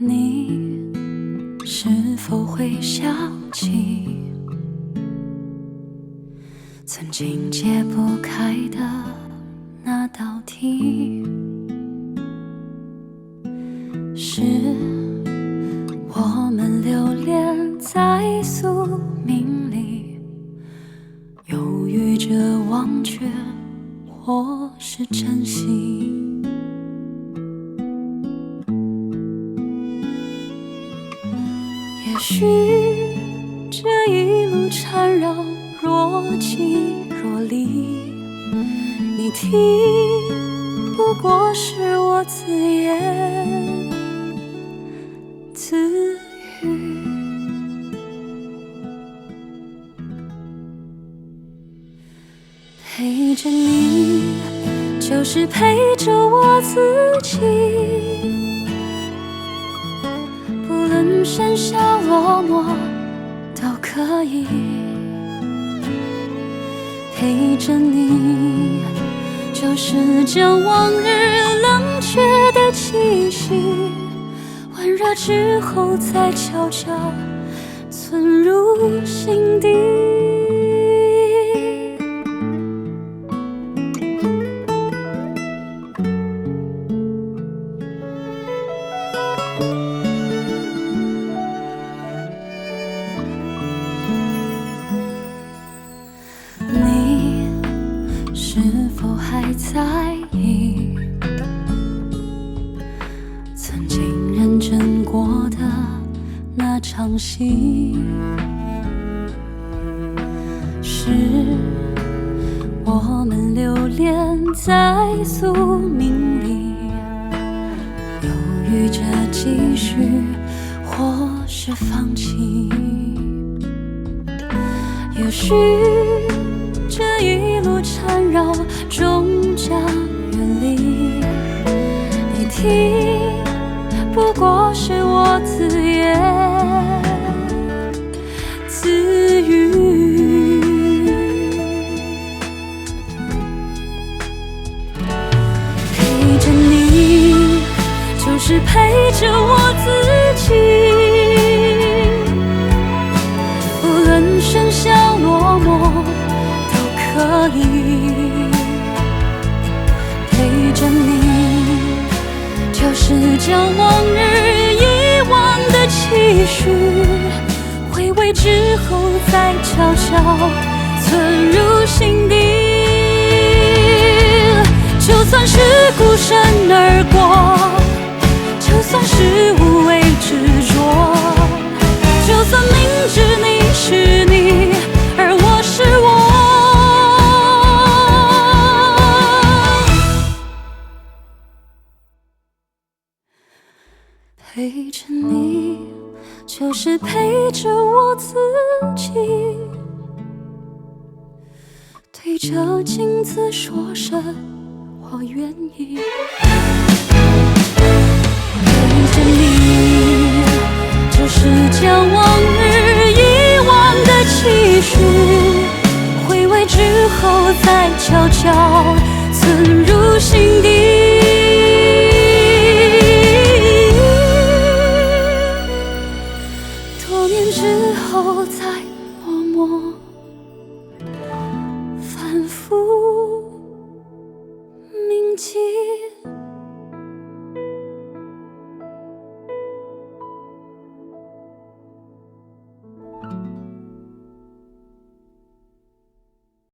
你是否会想起曾经解不开的那道题？是我们留恋在宿命里，犹豫着忘却，或是珍惜。也许这一路缠绕若即若离，你听不过是我自言自语。陪着你就是陪着我自己，不论喧嚣落寞都可以。陪着你就是将往日冷却的气息，温热之后再悄悄存入心底。你是否还在意曾经认真过的那场戏？是我们留恋在宿命里，犹豫着继续，或是放弃。也许这一路缠绕终将远离，你听不过是我自言自语。陪着你就是陪着我自己，不论喧嚣落寞可以。陪着你就是将往日遗忘的期许，回味之后再悄悄存入心底。就算是孤身而过，就算是无谓执着，就算明知你是你而我是我，陪着你就是陪着我自己，对着镜子说声我愿意。陪着你就是将往日遗忘的期许，回味之后再悄悄存入心底。多年之后再默默反复铭记。